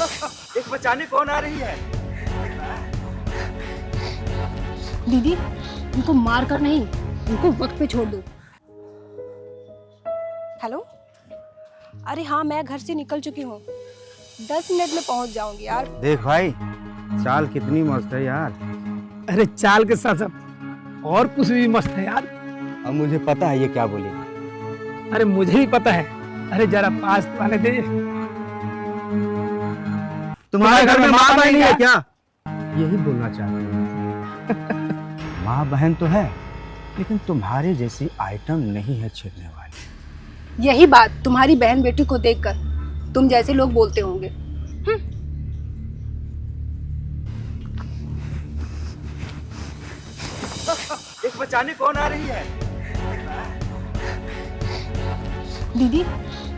एक बचाने कौन आ रही है? दीदी, उनको मार कर नहीं, उनको वक्त पे छोड़ दो। हेलो, अरे हाँ, मैं घर से निकल चुकी हूँ, 10 मिनट में पहुँच जाऊंगी यार। देख भाई, चाल कितनी मस्त है यार। अरे चाल के साथ साथ और कुछ भी मस्त है यार। अब मुझे पता है ये क्या बोलेगी। अरे मुझे ही पता है। अरे जरा पास तो आने दे। तुम्हारे घर में माँ बहन नहीं है क्या? यही बोलना चाहती हूँ। माँ बहन तो है, लेकिन तुम्हारे जैसी आइटम नहीं है छेड़ने वाली। यही बात तुम्हारी बहन बेटी को देखकर तुम जैसे लोग बोलते होंगे। एक बचाने कौन आ रही है? दीदी,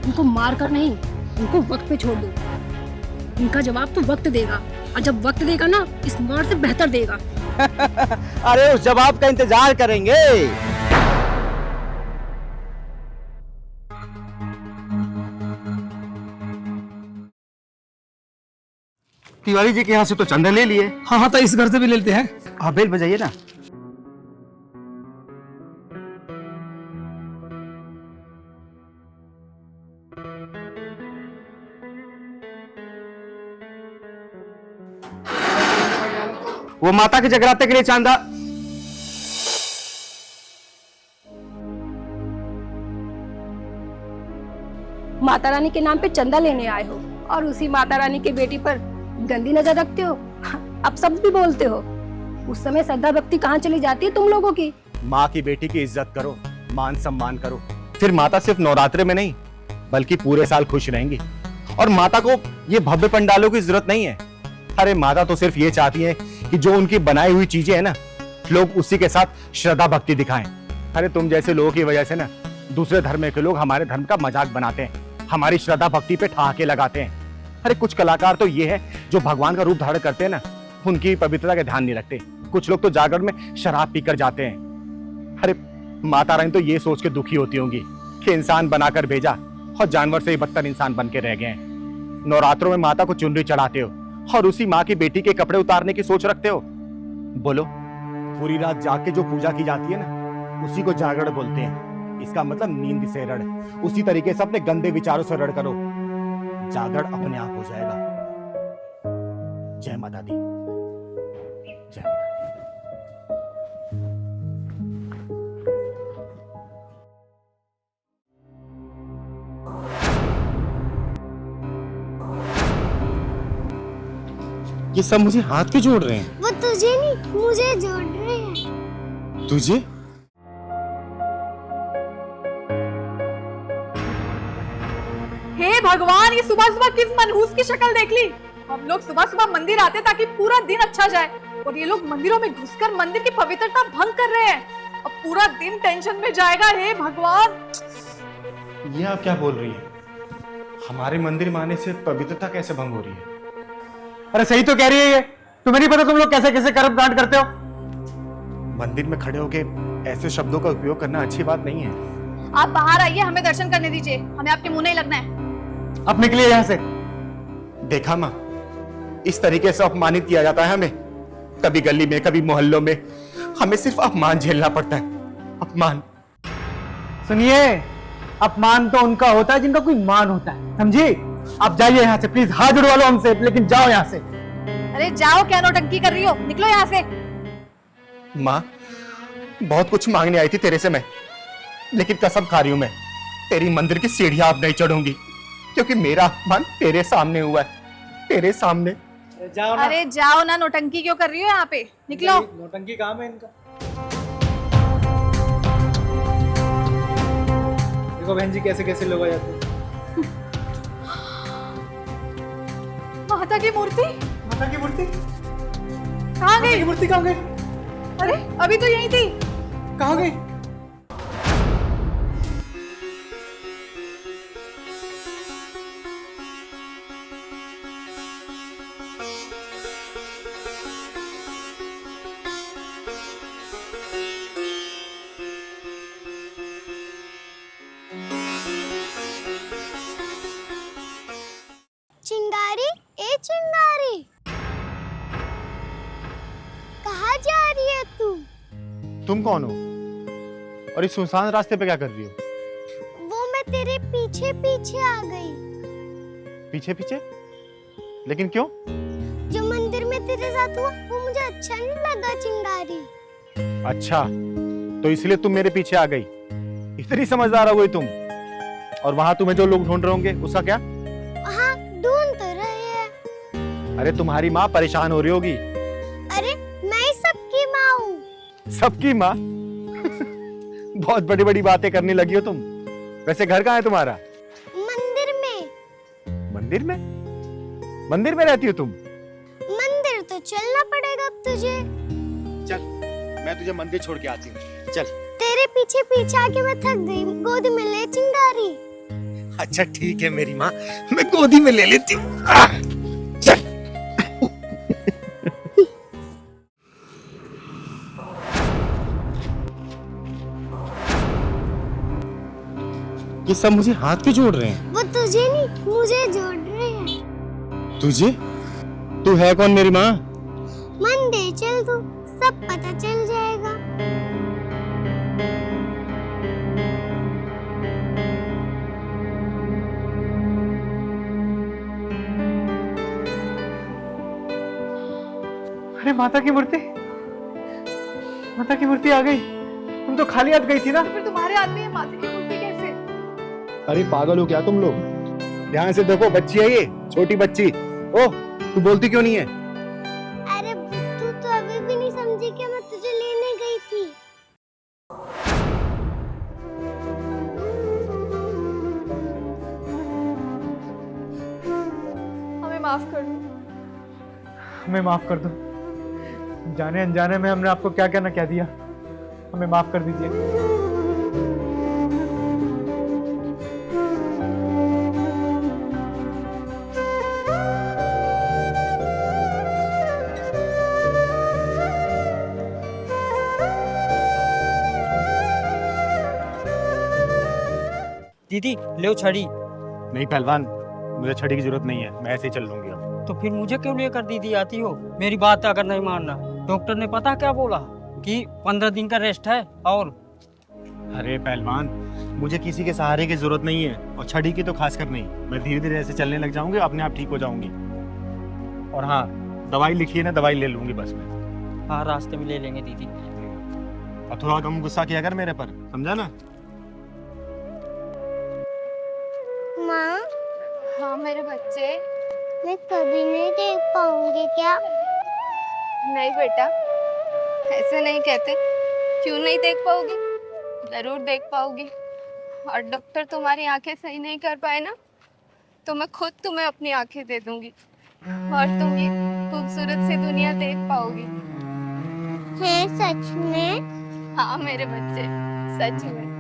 उनको मार कर नहीं, उनको वक्त पे छोड़ दो। उनका जवाब तो वक्त देगा, और जब वक्त देगा ना, इस मार से बेहतर देगा। अरे उस जवाब का इंतजार करेंगे। तिवारी जी के यहाँ से तो चंदा ले लिए। हाँ हाँ, तो इस घर से भी लेते हैं। आप बेल बजाइए ना। वो माता के जगराते के लिए चांदा। माता रानी के नाम पे चंदा लेने आए हो और उसी माता रानी की बेटी पर गंदी नजर रखते हो। अब सब भी बोलते हो। उस समय श्रद्धा भक्ति कहाँ चली जाती है तुम लोगों की? माँ की बेटी की इज्जत करो, मान सम्मान करो, फिर माता सिर्फ नवरात्रे में नहीं बल्कि पूरे साल खुश रहेंगी। और माता को ये भव्य पंडालों की जरूरत नहीं है। अरे माता तो सिर्फ ये चाहती है कि जो उनकी बनाई हुई चीजें है ना, लोग उसी के साथ श्रद्धा भक्ति दिखाएं। अरे तुम जैसे लोगों की वजह से ना दूसरे धर्म के लोग हमारे धर्म का मजाक बनाते हैं, हमारी श्रद्धा भक्ति पे ठहाके लगाते हैं। अरे कुछ कलाकार तो ये है जो भगवान का रूप धारण करते हैं ना, उनकी पवित्रता का ध्यान नहीं रखते। कुछ लोग तो जागरण में शराब पीकर जाते हैं। अरे माता रानी तो ये सोच के दुखी होती होंगी कि इंसान बनाकर भेजा और जानवर से ही बदतर इंसान बन के रह गए हैं। नवरात्रों में माता को चुनरी चढ़ाते हो और उसी माँ की बेटी के कपड़े उतारने की सोच रखते हो। बोलो, पूरी रात जाग के जो पूजा की जाती है ना, उसी को जागरण बोलते हैं। इसका मतलब नींद से रड़। उसी तरीके से अपने गंदे विचारों से रड़ करो, जागरण अपने आप हो जाएगा। जय माता दी, जय माता दी। ये सब मुझे हाथ क्यों जोड़ रहे हैं? वो तुझे नहीं, मुझे जोड़ रहे हैं। तुझे? हे भगवान, ये सुबह सुबह किस मनहूस की शक्ल देख ली। हम लोग सुबह सुबह मंदिर आते ताकि पूरा दिन अच्छा जाए, और ये लोग मंदिरों में घुसकर मंदिर की पवित्रता भंग कर रहे हैं। अब पूरा दिन टेंशन में जाएगा। हे भगवान, ये आप क्या बोल रही हैं? हमारे मंदिर में आने से पवित्रता कैसे भंग हो रही है? अरे सही तो कह रही है ये। तुम्हें नहीं पता तुम लोग कैसे कैसे कर्म कांड करते हो? मंदिर में खड़े होके ऐसे शब्दों का उपयोग करना अच्छी बात नहीं है। आप बाहर आइए, हमें दर्शन करने दीजिए। हमें आपके मुंह नहीं लगना है। अब निकलिए यहाँ से। देखा माँ, इस तरीके से अपमानित किया जाता है हमें। कभी गली में, कभी मोहल्लों में हमें सिर्फ अपमान झेलना पड़ता है। अपमान। सुनिए, अपमान तो उनका होता है जिनका कोई मान होता है, समझी? आप जाइए यहाँ से प्लीज। हाथ जुड़वा लो हमसे, लेकिन जाओ यहाँ से। अरे जाओ, क्या नौटंकी कर रही हो? निकलो यहाँ से। माँ, बहुत कुछ मांगने आई थी तेरे से मैं, लेकिन कसम खा रही हूं मैं, तेरी मंदिर की सीढ़ियां अब नहीं चढ़ूंगी, क्योंकि मेरा अपमान तेरे सामने हुआ है। तेरे सामने। जाओ ना। अरे जाओ ना, नौटंकी क्यों कर रही हो यहाँ पे? निकलो। नौटंकी काम है इनका। देखो बहन जी, कैसे कैसे लोग आ जाते हैं। माता की मूर्ति माता की मूर्ति? कहाँ गई? मूर्ति कहाँ गई? अरे अभी तो यही थी। कहाँ गई? चिंगारी, ए चिंगारी, कहाँ जा रही है तू? तुम कौन हो और इस सुनसान रास्ते पे क्या कर रही हो? वो मैं तेरे पीछे पीछे आ गई। पीछे पीछे? लेकिन क्यों? जो मंदिर में तेरे साथ हुआ वो मुझे अच्छा नहीं लगा चिंगारी। अच्छा, तो इसलिए तुम मेरे पीछे आ गई। इतनी समझदार हो गई तुम। और वहां तुम्हें जो लोग ढूंढ रहे होंगे उसका क्या? हाँ, ढूंढ तो रहे हैं। अरे तुम्हारी माँ परेशान हो रही होगी। अरे मैं ही सबकी माँ हूँ। सबकी माँ? बहुत बड़ी बड़ी बातें करने लगी हो तुम। वैसे घर कहाँ है तुम्हारा? मंदिर में। मंदिर में? मंदिर में रहती हो तुम? मंदिर तो चलना पड़ेगा अब तुझे। चल, मैं तुझे मंदिर छोड़ के आती हूँ। चल। तेरे पीछे पीछे आके मैं थक गई। गोद में ले चिंगारी। अच्छा ठीक है मेरी माँ, मैं गोदी में ले लेती हूँ। चल। ये सब मुझे हाथ क्यों जोड़ रहे हैं? वो तुझे नहीं मुझे जोड़ रहे हैं। तुझे? तू है कौन मेरी माँ? मंदिर चल तू, सब पता चल जाएगा। अरे माता की मूर्ति, माता की मूर्ति आ गई। तुम तो खाली हाथ गई थी ना। तो फिर तुम्हारे हाथ में ये माता की मूर्ति कैसे? अरे पागल हो क्या तुम लोग? ध्यान से देखो, बच्ची है ये, छोटी बच्ची। ओह, तू बोलती क्यों नहीं है? अरे तू तो अभी भी नहीं समझी कि मैं तुझे लेने गई थी। हमें माफ कर दो। हमें माफ कर दो। जाने अनजाने में हमने आपको क्या क्या ना कह दिया। हमें माफ कर दीजिए। दीदी ले छड़ी। नहीं पहलवान, मुझे छड़ी की जरूरत नहीं है, मैं ऐसे ही चल लूंगी अब। तो फिर मुझे क्यों लेकर दीदी आती हो? मेरी बात अगर नहीं मानना, डॉक्टर ने पता क्या बोला कि 15 दिन का रेस्ट है। और अरे पहलवान, मुझे किसी के सहारे की जरूरत नहीं है, और छड़ी की तो खासकर नहीं। मैं धीरे धीरे ऐसे चलने लग जाऊंगी, अपने आप ठीक हो जाऊंगी। और हाँ, दवाई लिखी है ना, दवाई ले लूंगी बस मैं। हाँ, रास्ते में ले लेंगे दीदी। और थोड़ा कम गुस्सा किया कर मेरे पर, समझा ना? माँ, हाँ मेरे बच्चे। मैं कभी नहीं देख पाऊंगी क्या? नहीं बेटा, ऐसे नहीं कहते। क्यों नहीं देख पाओगी? जरूर देख पाओगी। और डॉक्टर तुम्हारी आंखें सही नहीं कर पाए ना, तो मैं खुद तुम्हें अपनी आंखें दे दूंगी और तुम ये खूबसूरत सी दुनिया देख पाओगी। है सच में? हाँ मेरे बच्चे, सच में।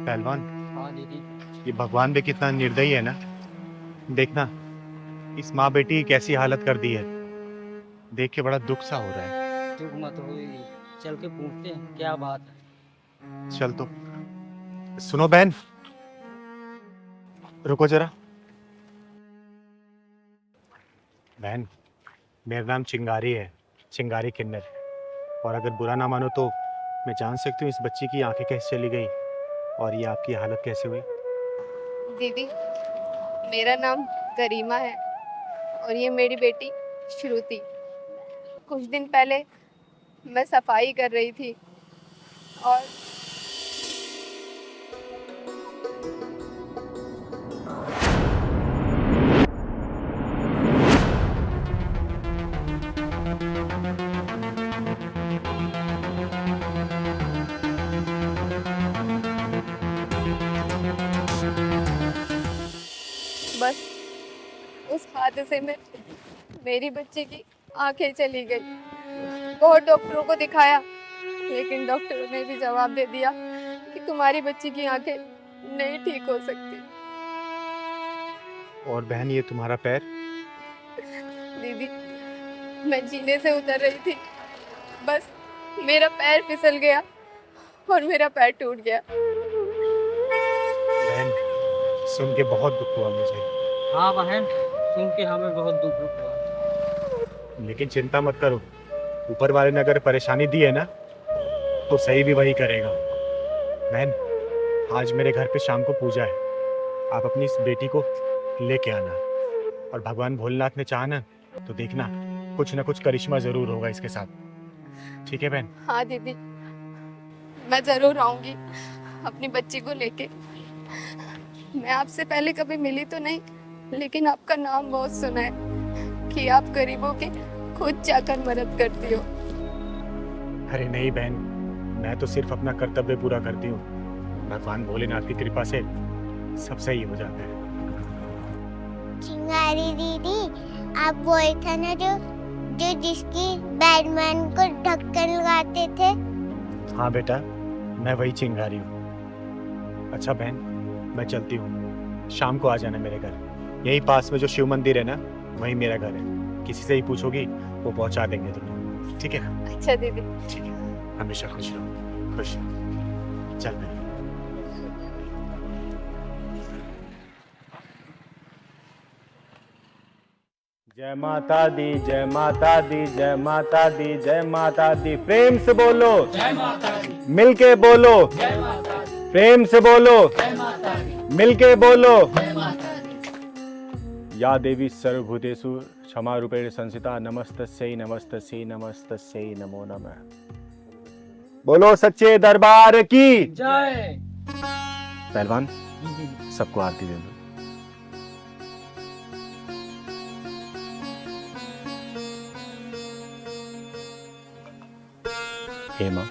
पहलवान, हाँ दीदी। ये भगवान भी कितना निर्दयी है ना। देखना, इस माँ बेटी की कैसी हालत कर दी है। देख के बड़ा दुख सा हो रहा है। दुख मत हो दीदी, चल के पूछते हैं क्या बात है। चल तो। सुनो बहन, रुको जरा। बहन, मेरा नाम चिंगारी है, चिंगारी किन्नर। और अगर बुरा ना मानो तो मैं जान सकती हूँ इस बच्ची की आंखें कैसे चली गई और ये आपकी हालत कैसे हुई? दीदी, मेरा नाम करीमा है और ये मेरी बेटी श्रुति। कुछ दिन पहले मैं सफाई कर रही थी और बस उस हादसे में मेरी बच्ची की आंखें चली गई। बहुत डॉक्टरों को दिखाया, लेकिन डॉक्टरों ने भी जवाब दे दिया कि तुम्हारी बच्ची की आंखें नहीं ठीक हो सकती। और बहन, ये तुम्हारा पैर? दीदी, मैं जीने से उतर रही थी, बस मेरा पैर फिसल गया और मेरा पैर टूट गया। बहन, सुन के बहुत दुख हुआ मुझे। हाँ बहन, सुन के हमें बहुत दुख हुआ। लेकिन चिंता मत करो, ऊपर वाले ने अगर परेशानी दी है ना तो सही भी वही करेगा। बहन, आज मेरे घर पे शाम को पूजा है, आप अपनी इस बेटी को लेके आना, और भगवान भोलेनाथ ने चाहा ना तो देखना कुछ ना कुछ करिश्मा जरूर होगा इसके साथ। ठीक है बहन? हाँ दीदी, मैं जरूर आऊंगी अपनी बच्ची को लेके। मैं आपसे पहले कभी मिली तो नहीं, लेकिन आपका नाम बहुत सुना है कि आप गरीबों की खुद जाकर मदद करती हो। अरे नहीं बहन, मैं तो सिर्फ अपना कर्तव्य पूरा करती हूँ। भगवान भोलेनाथ की कृपा से सब सही हो जाता है। चिंगारी दीदी, आप वही था ना जो जिसकी बैटमैन को ढक्कन लगाते थे? हाँ बेटा, मैं वही चिंगारी हूँ। अच्छा बहन, मैं चलती हूँ, शाम को आ जाना मेरे घर। यही पास में जो शिव मंदिर है ना, वही मेरा घर है। किसी से ही पूछोगी वो पहुंचा देंगे तुम्हें। ठीक है? अच्छा दीदी। ठीक है, हमेशा खुश रहो। खुश रहो। चल बहन। जय माता दी, जय माता दी, जय माता दी, जय माता दी। प्रेम से बोलो जय माता दी। मिलके बोलो जय माता दी। प्रेम से बोलो जय माता दी। मिलके बोलो जय माता दी। या देवी सर्वभूतेषु क्षमा रूपेण संस्थिता, नमस्तस्यै नमस्तस्यै नमस्तस्यै नमो नमः। बोलो सच्चे दरबार की जय। पहलवान, सबको आरती दे दो। हे माँ,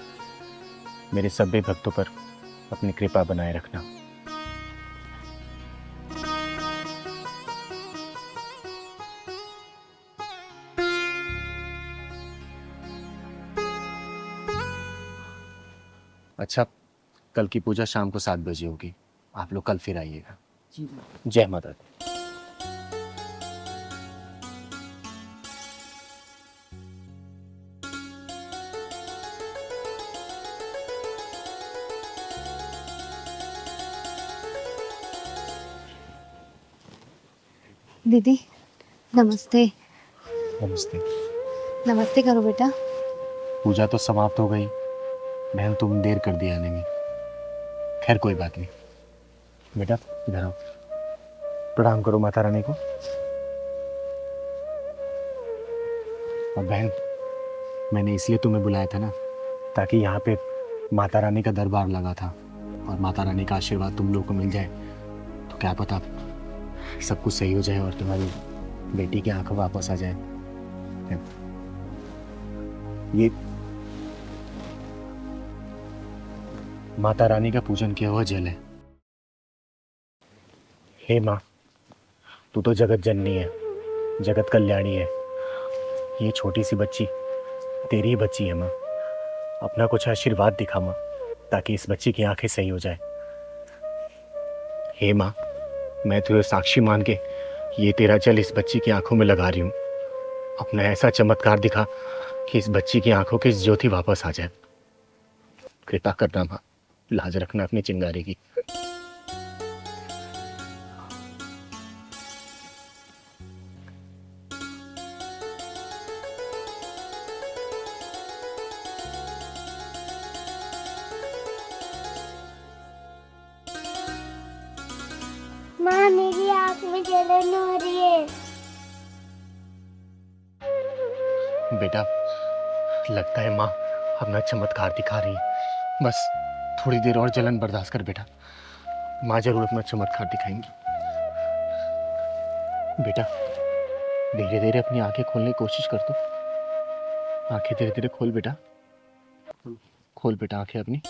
मेरे सभी भक्तों पर अपनी कृपा बनाए रखना। अच्छा, कल की पूजा शाम को 7 बजे होगी, आप लोग कल फिर आइएगा। जय माता दी। दीदी नमस्ते। नमस्ते। नमस्ते करो बेटा। पूजा तो समाप्त हो गई, बहन तुम देर कर दी आने में। खैर कोई बात नहीं। बेटा इधर आओ, प्रणाम करो माता रानी को। और बहन, मैंने इसलिए तुम्हें बुलाया था ना, ताकि यहाँ पे माता रानी का दरबार लगा था, और माता रानी का आशीर्वाद तुम लोग को मिल जाए तो क्या पता सब कुछ सही हो जाए और तुम्हारी बेटी की आंखें वापस आ जाए। ये माता रानी का पूजन किया हुआ जल है। हे माँ, तू तो जगत जननी है, जगत कल्याणी है। ये छोटी सी बच्ची तेरी ही बच्ची है माँ। अपना कुछ आशीर्वाद दिखा माँ, ताकि इस बच्ची की आंखें सही हो जाए। हे माँ, मैं तुझे साक्षी मान के ये तेरा जल इस बच्ची की आंखों में लगा रही हूँ। अपना ऐसा चमत्कार दिखा कि इस बच्ची की आंखों की ज्योति वापस आ जाए। कृपा करना माँ, लाज रखना अपनी चिंगारी की। माँ, मेरी आँख में जलन हो रही है। बेटा, लगता है माँ अपना चमत्कार दिखा रही है। बस थोड़ी देर और जलन बर्दाश्त कर बेटा, माँ जरूर अपना चमत्कार दिखाएंगी। बेटा धीरे धीरे अपनी आंखें खोलने की कोशिश कर दो। आंखें धीरे धीरे खोल बेटा, खोल बेटा आंखें अपनी।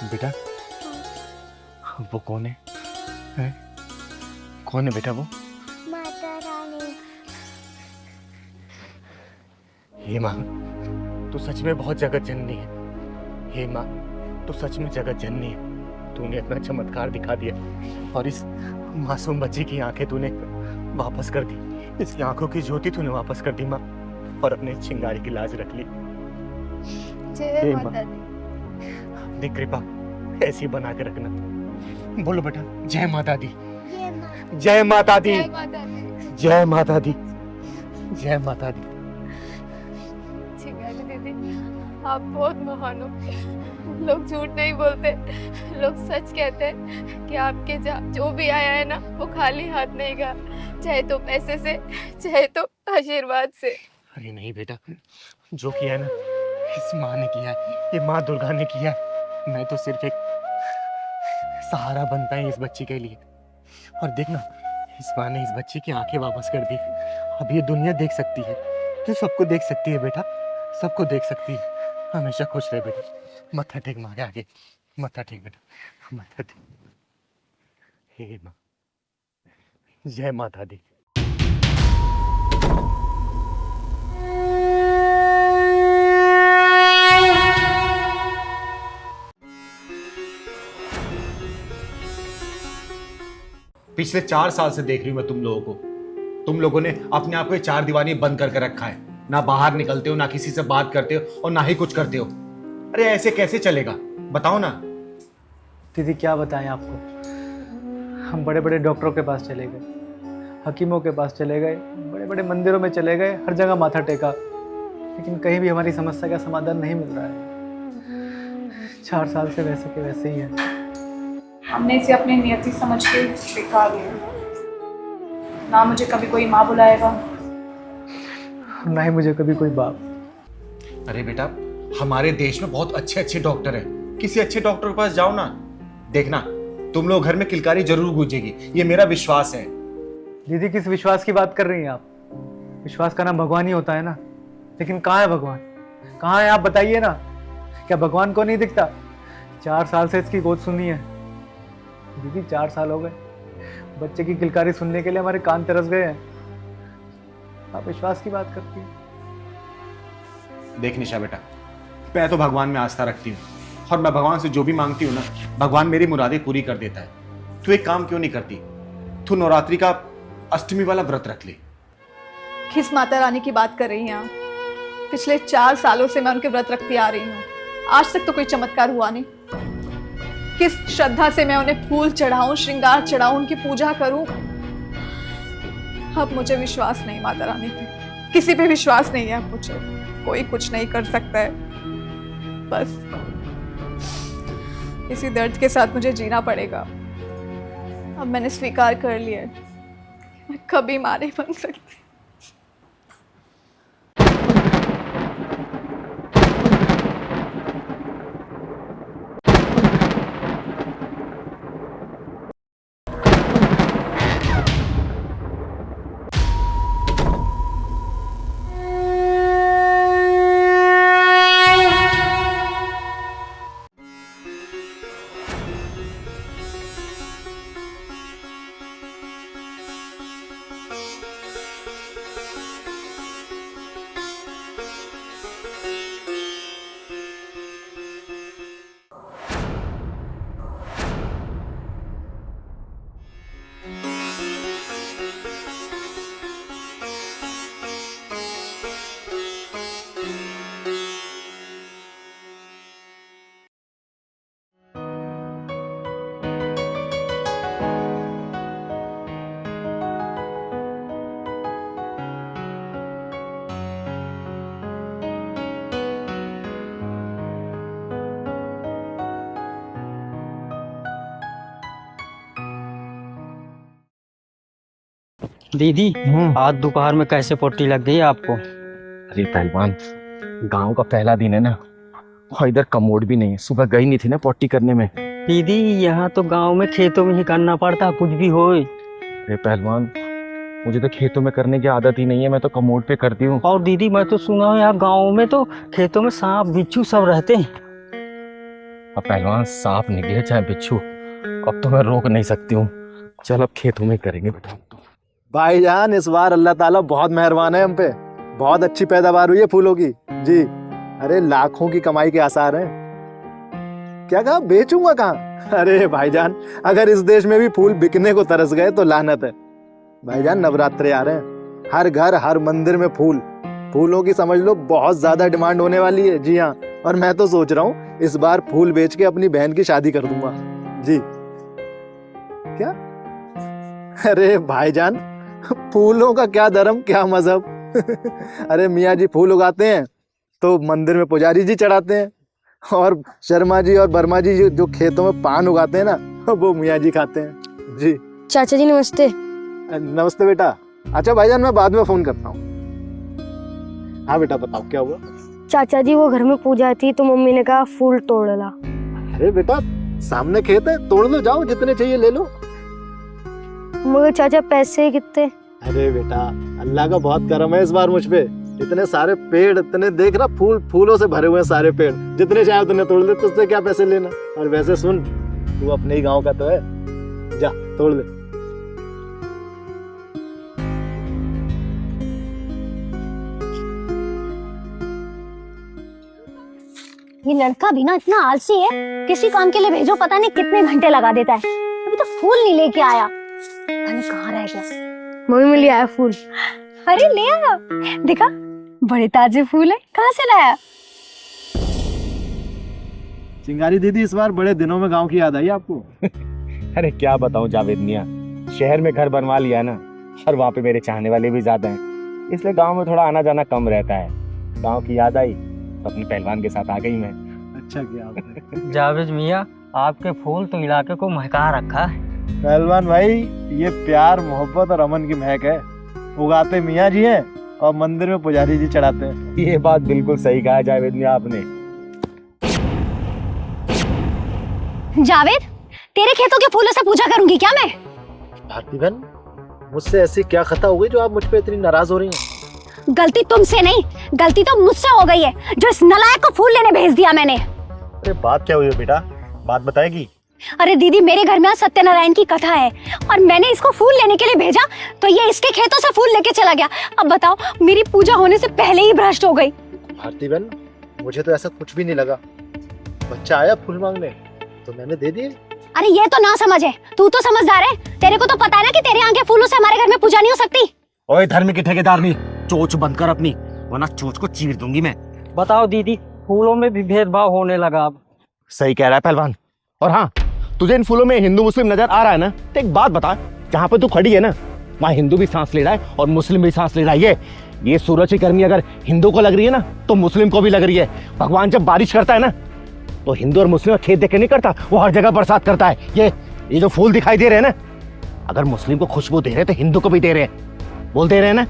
बेटा वो कौन है? हैं? कौन है बेटा वो? माता रानी। ये माँ, तू सच में बहुत जगत जननी है। हे माँ, तू सच में जगत जननी है। तूने इतना चमत्कार दिखा दिया और इस मासूम बच्ची की आंखें तूने वापस कर दी। इसकी आंखों की ज्योति तूने वापस कर दी माँ, और अपने चिंगारी की लाज रख ली। जय हे माता दी। अपनी कृपा ऐसी बना के रखना। बोलो बेटा, जय माता दी, ये माँ जय माता दी, जय माता दी। जय माता दी, जय माता दी। चिंगारी दीदी, आप बहुत महान हो। लोग झूठ नहीं बोलते, लोग सच कहते हैं कि आपके जो भी आया है ना, वो खाली हाथ नहीं गया, चाहे तो पैसे से, चाहे तो आशीर्वाद से। अरे नहीं बेटा, जो किया है ना, इस माँ ने किया है, ये माँ दुर्गा ने किया है। मैं तो सिर्फ एक सहारा बनता है इस बच्ची के लिए। और देखना, इस माँ ने इस बच्ची की आंखें वापस कर दी। अब ये दुनिया देख सकती है, तो सबको देख सकती है बेटा, सबको देख सकती है। हमेशा खुश रहे बेटा। मत्था टेक माँ के आगे, मत्था टेक बेटा, मत्था टेक। हे माँ, जय माता दी। पिछले 4 साल से देख रही हूं मैं तुम लोगों को। तुम लोगों ने अपने आप को 4 दीवारी बंद करके रखा है। ना बाहर निकलते हो, ना किसी से बात करते हो, और ना ही कुछ करते हो। अरे ऐसे कैसे चलेगा, बताओ ना। दीदी क्या बताएं आपको, हम बड़े बड़े डॉक्टरों के पास चले गए, हकीमों के पास चले गए, बड़े बड़े मंदिरों में चले गए, हर जगह माथा टेका, लेकिन कहीं भी हमारी समस्या का समाधान नहीं मिल रहा है। 4 साल से वैसे के वैसे ही है। हमने इसे अपनी नियति समझ के स्वीकार लिया। ना मुझे कभी कोई माँ बुलाएगा, ना ही मुझे कभी कोई बाप। अरे बेटा, हमारे देश में बहुत अच्छे अच्छे डॉक्टर हैं। किसी अच्छे डॉक्टर के पास जाओ ना। देखना, तुम लोग घर में किलकारी जरूर गूंजेगी, ये मेरा विश्वास है। दीदी किस विश्वास की बात कर रही हैं आप? विश्वास का नाम भगवान ही होता है ना। लेकिन कहाँ है भगवान, कहाँ है आप बताइए ना। क्या भगवान को नहीं दिखता? 4 साल से इसकी गोद सुनी है दीदी, 4 साल हो गए। बच्चे की किलकारी सुनने के लिए हमारे कान तरस गए हैं। आप विश्वास की बात करती हैं। देख निशा बेटा, मैं तो भगवान में आस्था रखती हूँ, और मैं भगवान से जो भी मांगती हूँ ना, भगवान मेरी मुरादें पूरी कर देता है। तू एक काम क्यों नहीं करती, तू नवरात्रि का अष्टमी वाला व्रत रख ले। किस माता रानी की बात कर रही हैं आप? पिछले 4 सालों से मैं उनके व्रत रखती आ रही हूँ, आज तक तो कोई चमत्कार हुआ नहीं। किस श्रद्धा से मैं उन्हें फूल चढ़ाऊं, श्रृंगार चढ़ाऊं, उनकी पूजा करूं। अब मुझे विश्वास नहीं माता रानी पे, किसी पे विश्वास नहीं है। मुझे कोई कुछ नहीं कर सकता है। बस इसी दर्द के साथ मुझे जीना पड़ेगा। अब मैंने स्वीकार कर लिया है, मैं कभी मां नहीं बन सकती। दीदी, आज दोपहर में कैसे पट्टी लग गई आपको? अरे पहलवान, गांव का पहला दिन है ना, और इधर कमोड भी नहीं है। सुबह गई नहीं थी ना पट्टी करने में। दीदी, यहाँ तो गांव में खेतों में ही करना पड़ता, कुछ भी होए। अरे पहलवान, मुझे तो खेतों में करने की आदत ही नहीं है, मैं तो कमोड पे करती हूँ। और दीदी, मैं तो सुना हूँ यहाँ गाँव में तो खेतों में सांप बिच्छू सब रहते हैं। अब पहलवान, सांप निकले चाहे बिच्छू, अब तो मैं रोक नहीं सकती हूँ। चल अब खेतों में करेंगे बेटा। भाईजान, इस बार अल्लाह ताला बहुत मेहरबान है हम पे। बहुत अच्छी पैदावार हुई है फूलों की जी। अरे लाखों की कमाई के आसार हैं। क्या कहा, बेचूंगा कहाँ? अरे भाईजान, अगर इस देश में भी फूल बिकने को तरस गए तो लानत है। भाईजान नवरात्रे आ रहे हैं, हर घर हर मंदिर में फूलों की समझ लो बहुत ज्यादा डिमांड होने वाली है। जी हाँ, और मैं तो सोच रहा हूँ इस बार फूल बेच के अपनी बहन की शादी कर दूंगा। जी क्या? अरे भाईजान, फूलों का क्या धर्म क्या मजहब। अरे मियाँ जी फूल उगाते हैं तो मंदिर में पुजारी जी चढ़ाते हैं, और शर्मा जी और वर्मा जी जो खेतों में पान उगाते हैं ना, वो मियाँ जी खाते हैं। जी चाचा जी नमस्ते। नमस्ते बेटा। अच्छा भाईजान, मैं बाद में फोन करता हूँ। हाँ बेटा बताओ क्या हुआ? चाचा जी वो घर में पूजा थी तो मम्मी ने कहा फूल तोड़ ला। अरे बेटा सामने खेत है, तोड़ लो, जाओ जितने चाहिए ले लो। मगर चाचा पैसे कितने? अरे बेटा अल्लाह का बहुत करम है इस बार मुझ पे। इतने सारे पेड़, इतने देख रहा, फूलों से भरे हुए हैं सारे पेड़, जितने चाहे उतने तोड़ ले, तुझसे क्या पैसे लेना। और वैसे सुन, तू अपने ही गांव का तो है, जा तोड़ ले। ये लड़का भी ना इतना आलसी है, किसी काम के लिए भेजो पता नहीं कितने घंटे लगा देता है, अभी तो फूल नहीं लेके आया, पता नहीं कहाँ रह गया। मम्मी में ले आया फूल। अरे ले आया, देखा बड़े ताजे फूल है, कहाँ से लाया? चिंगारी दीदी, इस बार बड़े दिनों में गांव की याद आई आपको? अरे क्या बताऊं जावेद मियाँ, शहर में घर बनवा लिया ना, और वहाँ पे मेरे चाहने वाले भी ज्यादा हैं, इसलिए गांव में थोड़ा आना जाना कम रहता है। गांव की याद आई तो अपने पहलवान के साथ आ गई मैं। अच्छा किया आपने। जावेद मियाँ, आपके फूल तो इलाके को महका रखा है। पहलवान भाई, ये प्यार मोहब्बत और अमन की महक है। उगाते मियाँ जी हैं और मंदिर में पुजारी जी चढ़ाते हैं। ये बात बिल्कुल सही कहा जावेद मियाँ आपने। जावेद, तेरे खेतों के फूलों से पूजा करूंगी क्या मैं? भारती बहन, मुझसे ऐसी क्या खता हो गई जो आप मुझ पे इतनी नाराज हो रही हैं? गलती तुमसे नहीं, गलती तो मुझसे हो गई है, जो इस नलायक को फूल लेने भेज दिया मैंने। अरे बात क्या हुई है बेटा, बात बताएगी? अरे दीदी, मेरे घर में आज सत्यनारायण की कथा है और मैंने इसको फूल लेने के लिए भेजा तो ये इसके खेतों से फूल लेके चला गया। अब बताओ, मेरी पूजा होने से पहले ही भ्रष्ट हो गई। भारती बहन, मुझे तो ऐसा कुछ भी नहीं लगा। बच्चा आया फूल मांगने तो मैंने दे दिए। अरे ये तो ना समझ है, तू तो समझदार है, तेरे को तो पता है ना कि तेरे यहाँ के फूलों से हमारे घर में पूजा नहीं हो सकती। ओए धर्म की ठेकेदारनी, चोंच बंद कर अपनी, वरना चोंच को चीर दूंगी मैं। बताओ दीदी, फूलों में भी भेदभाव होने लगा अब। सही कह रहा है पहलवान। और हाँ, तुझे इन फूलों में हिंदू मुस्लिम नजर आ रहा है ना, तो एक बात बता, जहाँ पे तू खड़ी है ना, वहाँ हिंदू भी सांस ले रहा है और मुस्लिम भी सांस ले रहा है। ये सूरज की गर्मी अगर हिंदू को लग रही है ना, तो मुस्लिम को भी लग रही है। भगवान जब बारिश करता है ना, तो हिंदू और मुस्लिम खेत देख के नहीं करता, वो हर जगह बरसात करता है। ये जो फूल दिखाई दे रहे हैं ना, अगर मुस्लिम को खुशबू दे रहे हैं तो हिंदू को भी दे रहे हैं। बोल दे रहे हैं ना,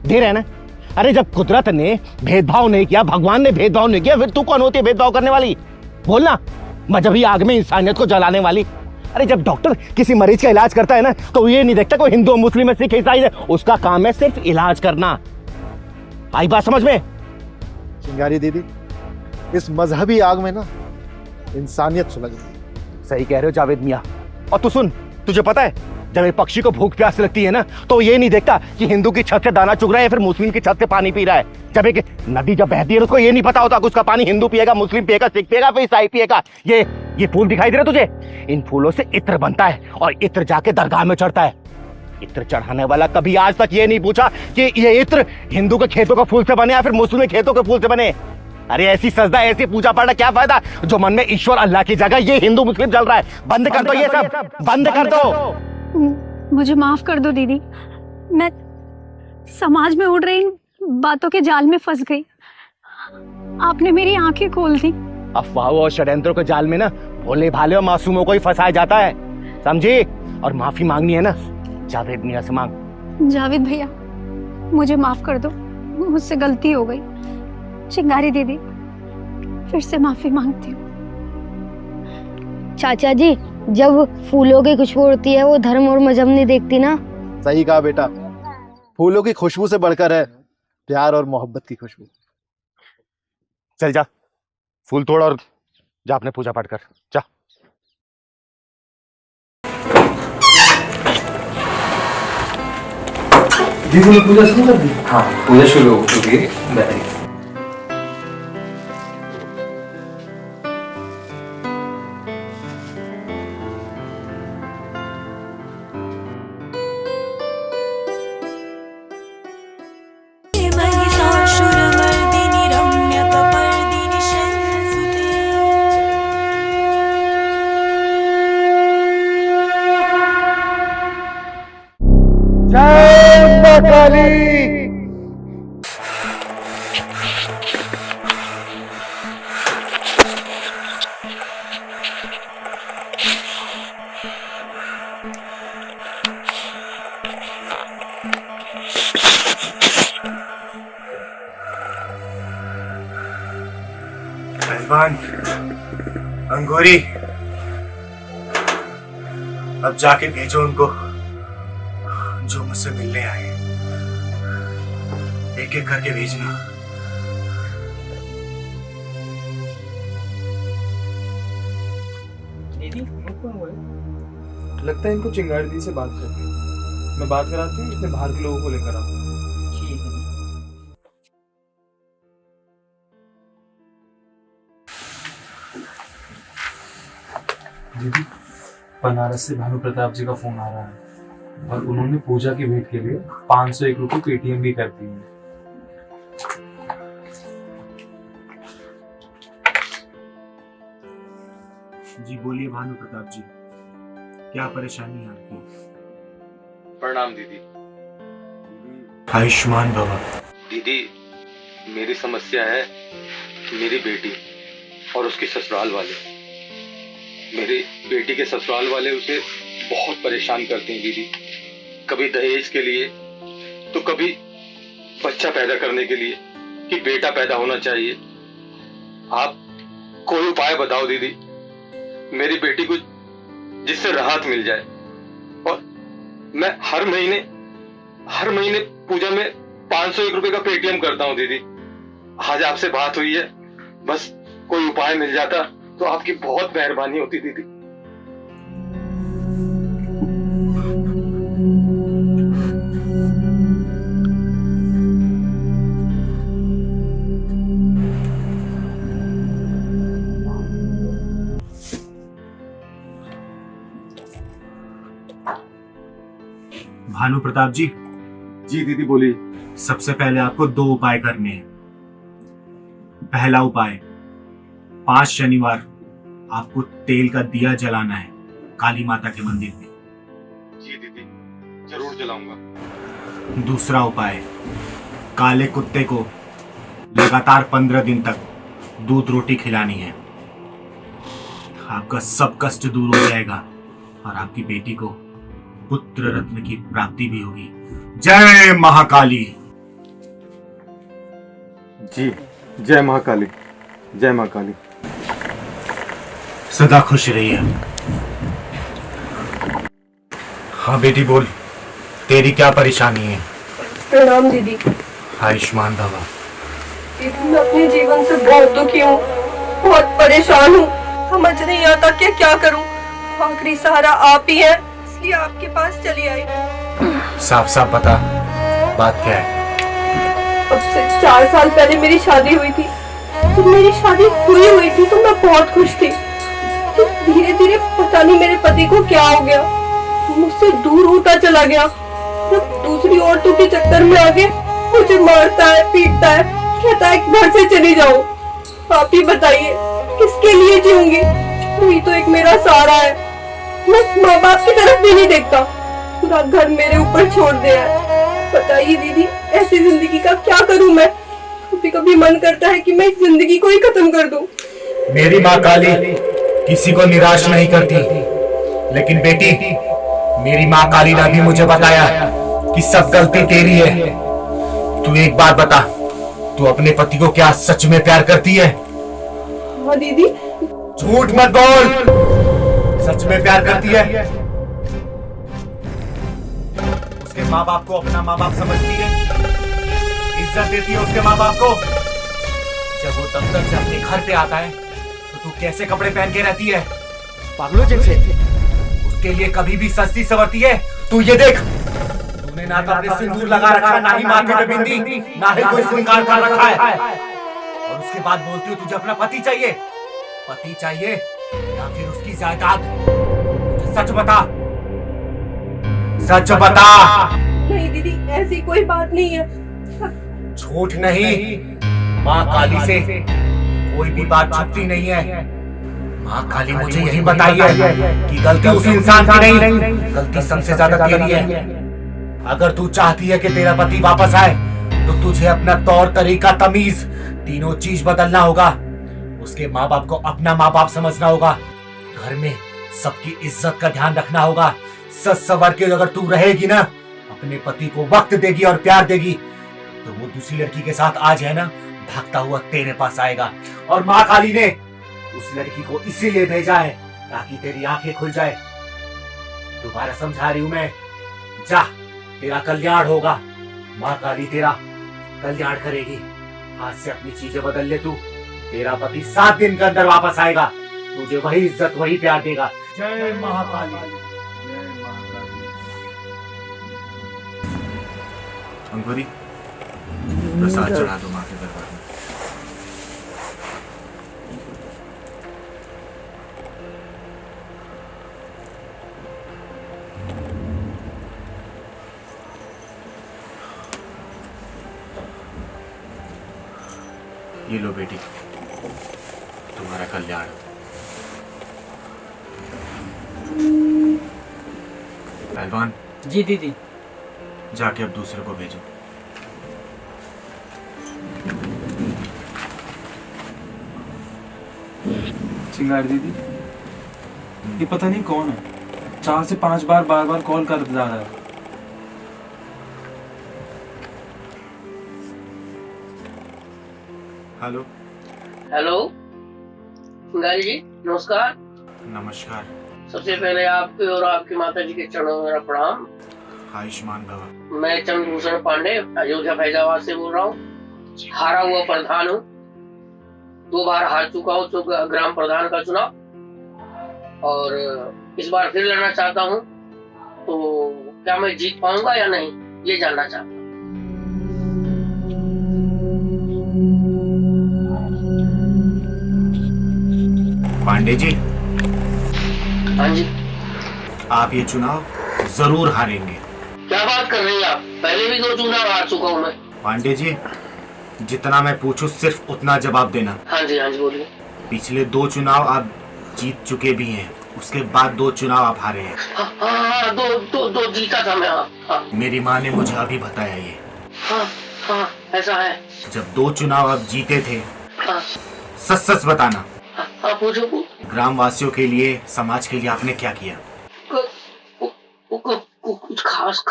दे रहे हैं ना। अरे जब कुदरत ने भेदभाव नहीं किया, भगवान ने भेदभाव नहीं किया, फिर तू कौन होती है भेदभाव करने वाली? बोलना, मजहबी आग में इंसानियत को जलाने वाली। अरे जब डॉक्टर किसी मरीज का इलाज करता है ना, तो ये नहीं देखता कोई हिंदू मुस्लिम है सिख ईसाई है, उसका काम है सिर्फ इलाज करना। आई बात समझ में? चिंगारी दीदी, इस मजहबी आग में ना इंसानियत सुलग गई। सही कह रहे हो जावेद मियाँ। और तू सुन, तुझे पता है, जब एक पक्षी को भूख प्यास लगती है ना, तो ये नहीं देखता कि हिंदू की छत से दाना चुग रहा है या फिर मुस्लिम की छत से पानी पी रहा है। जब एक नदी जब बहती है, उसको ये नहीं पता होता कि उसका पानी हिंदू पिएगा, मुस्लिम पिएगा, सिख पिएगा, फिर ईसाई पिएगा। ये फूल दिखाई दे रहे तुझे? इन फूलों से इत्र बनता है और इत्र जाके दरगाह में चढ़ता है। इत्र चढ़ाने वाला कभी आज तक ये नहीं पूछा कि ये इत्र हिंदू के खेतों के फूल से बने या फिर मुस्लिम के खेतों के फूल से बने। अरे ऐसी सजदा, ऐसी पूजा पाठ क्या फायदा, जो मन में ईश्वर अल्लाह की जगह ये हिंदू मुस्लिम चल रहा है। बंद कर दो ये सब, बंद कर दो। मुझे माफ कर दो दीदी, मैं समाज में उड़ रही इन बातों के जाल में फंस गई, आपने मेरी आंखें खोल दी। अफवाहों और षड्यंत्रों के जाल में ना भोले भाले और मासूमों को ही फंसाया जाता है, समझी? और माफी मांगनी है ना, जावेद मियाँ से मांग। जावेद भैया, मुझे माफ कर दो, मुझसे गलती हो गई। चिंगारी दीदी, फिर से माफी मांगती हूँ। चाचा जी, जब फूलों की खुशबू उड़ती है, वो धर्म और मजहब नहीं देखती ना। सही कहा बेटा, फूलों की खुशबू से बढ़कर है प्यार और मोहब्बत की खुशबू। चल जा, फूल तोड़ और जा अपने पूजा पाठ कर, जा। दीदी ने पूजा शुरू कर दी? हाँ, पूजा शुरू हो चुकी है। पहलवान, अंगूरी, अब जाके भेजो उनको जो मुझसे मिलने आए। एक एक करके भेजना। दीदी लगता है इनको चिंगारी दी से बात करनी है। मैं बात कराती हूँ, इसमें बाहर के लोगों को लेकर आऊँ। ठीक है। दीदी, बनारस से भानु प्रताप जी का फोन आ रहा है और उन्होंने पूजा की भेंट के लिए 501 रुपये पेटीएम भी कर दी है। जी बोलिए भानु प्रताप जी, क्या परेशानी है आपकी? प्रणाम दीदी। आयुष्मान भव। दीदी, मेरी समस्या है मेरी बेटी और उसके ससुराल वाले। मेरी बेटी के ससुराल वाले उसे बहुत परेशान करते हैं दीदी। कभी दहेज के लिए तो कभी बच्चा पैदा करने के लिए कि बेटा पैदा होना चाहिए। आप कोई उपाय बताओ दीदी, मेरी बेटी को जिससे राहत मिल जाए। और मैं हर महीने पूजा में 501 रुपए का पेटीएम करता हूँ दीदी। आज आपसे बात हुई है, बस कोई उपाय मिल जाता तो आपकी बहुत मेहरबानी होती दीदी। भानु प्रताप जी। जी दीदी बोलिए। सबसे पहले आपको 2 उपाय करने हैं। पहला उपाय, 5 शनिवार आपको तेल का दिया जलाना है काली माता के मंदिर में। जी दीदी, जरूर जलाऊंगा। दूसरा उपाय, काले कुत्ते को लगातार 15 दिन तक दूध रोटी खिलानी है। आपका सब कष्ट दूर हो जाएगा और आपकी बेटी को पुत्र रत्न की प्राप्ति भी होगी। जय महाकाली। जी, जय महाकाली, जय महाकाली। सदा खुश रहिए। हाँ बेटी बोल, तेरी क्या परेशानी है? प्रणाम दीदी। आयुष्मान भव। दीदी, मैं अपने जीवन से बहुत दुखी हूँ, बहुत परेशान हूँ। समझ नहीं आता कि क्या करूँ। आखिरी सहारा आप ही है, इसलिए आपके पास चली आई। साफ साफ बता, बात क्या है? अब से 4 साल पहले मेरी शादी हुई थी। जब मेरी शादी हुई थी तो मैं बहुत खुश थी। तो धीरे धीरे पता नहीं मेरे पति को क्या हो गया, मुझसे दूर होता चला गया। जब दूसरी औरतों के चक्कर में आके मुझे मारता है, पीटता है, कहता है घर से चली जाओ। आप ही बताइए किसके लिए जीऊंगी? वही तो एक मेरा सहारा है। मैं माँ बाप की तरफ भी नहीं देखता, पूरा घर मेरे ऊपर छोड़ दिया है। बताइए दीदी, ऐसी जिंदगी का क्या करूं मैं? कभी कभी मन करता है कि मैं इस जिंदगी को ही खत्म कर दूं। मेरी माँ काली किसी को निराश नहीं करती, लेकिन बेटी, मेरी माँ काली ने भी मुझे बताया कि सब गलती तेरी है। तू एक बात बता, तू अपने पति को क्या सच में प्यार करती है? हाँ दीदी। झूठ मत बोल, सच में प्यार करती है? उसके माँ बाप को अपना माँ बाप समझती है, इज्जत देती है उसके माँ बाप को। जब वो दफ्तर से अपने घर पे आता है तो तू कैसे कपड़े पहन के रहती है? पागलों जैसे। उसके लिए कभी भी सस्ती सवरती है? तू ये देख, तूने ना तो अपने सिंदूर लगा रखा, ना ही माथे पे बिंदी, ना ही कोई श्रृंगार कर रखा है। और उसके बाद बोलती हो तुझे अपना पति चाहिए। पति चाहिए या फिर उसकी जायदाद? सच बता, सच बता। नहीं दीदी, ऐसी कोई बात नहीं है। झूठ नहीं, माँ काली से कोई भी बात छुपती नहीं है। माँ काली मुझे यही बताई है कि गलती उस इंसान की नहीं, गलती सबसे ज्यादा तेरी है। अगर तू चाहती है कि तेरा पति वापस आए तो तुझे अपना तौर तरीका, तमीज, तीनों चीज बदलना होगा। उसके माँ बाप को अपना माँ बाप समझना होगा। घर में सबकी इज्जत का ध्यान रखना होगा। सच सवर के अगर तू रहेगी ना, अपने पति को वक्त देगी और प्यार देगी, तो वो दूसरी लड़की के साथ आज है ना, भागता हुआ तेरे पास आएगा। और माँ काली ने उस लड़की को इसीलिए भेजा है ताकि तेरी आंखें खुल जाए। दोबारा समझा रही हूं मैं, जा, तेरा कल्याण होगा। माँ काली तेरा कल्याण करेगी। आज से अपनी चीजें बदल ले तू। तेरा पति 7 दिन के अंदर वापस आएगा। तुझे वही इज्जत वही प्यार देगा। जय महाकाली। अंकुरी, प्रसाद चढ़ा दो माँ के दरबार में। ये लो बेटी, तुम्हारा कल्याण। पहलवान जी दीदी। जाके अब दूसरे को भेजो। चिंगारी दीदी, ये पता नहीं कौन है, 4 से 5 बार बार बार कॉल कर जा रहा है। हेलो। हेलो चिंगारी जी, नमस्कार। नमस्कार। सबसे पहले आपके और आपकी माता जी के चरणों में मेरा प्रणाम। आयुष्मान भव। मैं चंद्रभूषण पांडे अयोध्या फैजाबाद से बोल रहा हूँ। हारा हुआ प्रधान हूँ, 2 बार हार चुका हूँ ग्राम प्रधान का चुनाव, और इस बार फिर लड़ना चाहता हूँ। तो क्या मैं जीत पाऊंगा या नहीं, ये जानना चाहता हूँ। पांडे जी। हाँ जी। आप ये चुनाव जरूर हारेंगे। क्या बात कर रही हैं आप? पहले भी 2 चुनाव हार चुका हूँ मैं। पांडे जी, जितना मैं पूछूं सिर्फ उतना जवाब देना। हाँ जी बोलिए। पिछले 2 चुनाव आप जीत चुके भी हैं, उसके बाद 2 चुनाव आप हारे हैं। हाँ, दो जीता था मैं। हाँ। मेरी माँ ने मुझे अभी बताया ये। हाँ, ऐसा है। जब 2 चुनाव आप जीते थे, हाँ। सच सच बताना। हाँ, पूछो। ग्राम वासियों के लिए, समाज के लिए आपने क्या किया? कुछ खास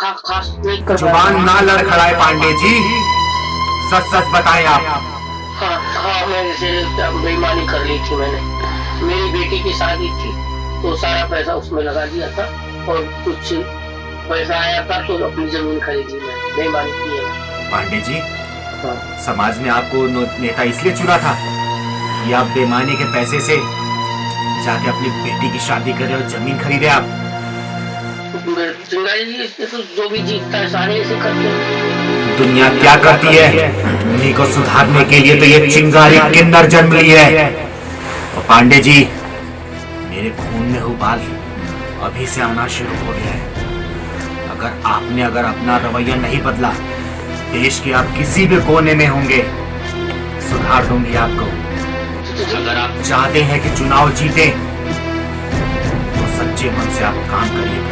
नहीं कर पाया। जुबान ना लड़खड़ाए पांडे जी, सच सच बताएं आप। हाँ, मैं जैसे बेईमानी कर ली थी मैंने। मेरी बेटी की शादी थी तो सारा पैसा उसमें लगा दिया था, और कुछ पैसा आया था तो अपनी जमीन खरीदी मैंने। बेईमानी की है। पांडे जी, समाज ने आपको नेता इसलिए चुना था कि आप बेईमानी के पैसे से जाके अपनी बेटी की शादी करें और जमीन खरीदे आप। चिंगारी जी, तो जो भी जीतता है सारे ऐसे करते हैं। दुनिया क्या करती है, उन्हीं को सुधारने के लिए तो ये चिंगारी किन्नर जन्म ली है। और पांडे जी, मेरे खून में उबाल अभी से आना शुरू हो गया है। अगर अपना रवैया नहीं बदला, देश के आप किसी भी कोने में होंगे, सुधार दूंगी आपको। अगर आप चाहते हैं कि चुनाव जीते, तो सच्चे मन से आप काम करिए।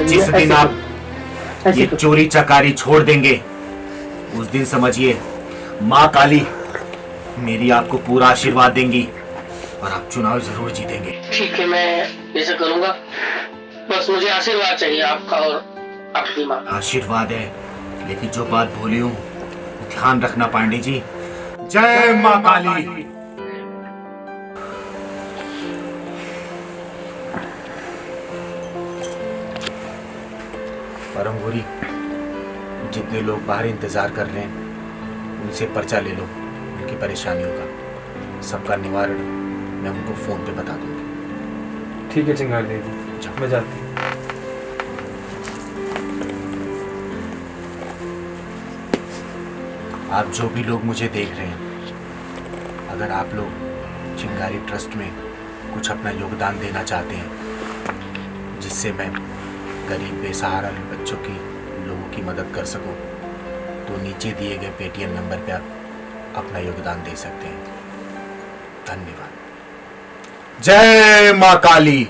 जिस दिन आप ये चोरी चकारी छोड़ देंगे, उस दिन समझिए माँ काली मेरी आपको पूरा आशीर्वाद देंगी और आप चुनाव जरूर जीतेंगे। ठीक है, मैं ऐसा करूंगा। बस मुझे आशीर्वाद चाहिए आपका और आपकी माँ। आशीर्वाद है, लेकिन जो बात बोली हूँ ध्यान रखना पांडे जी। जय माँ काली। परमगुरी, जितने लोग बाहर इंतजार कर रहे हैं उनसे पर्चा ले लो, उनकी परेशानियों का सबका निवारण मैं उनको फोन पे बता दूंगी। ठीक है चिंगारी दीदी, मैं जाती हूँ। आप जो भी लोग मुझे देख रहे हैं, अगर आप लोग चिंगारी ट्रस्ट में कुछ अपना योगदान देना चाहते हैं, जिससे मैं गरीब बेसहारा बच्चों की लोगों की मदद कर सकूं, तो नीचे दिए गए पेटीएम नंबर पे आप अपना योगदान दे सकते हैं। धन्यवाद। जय माँ काली।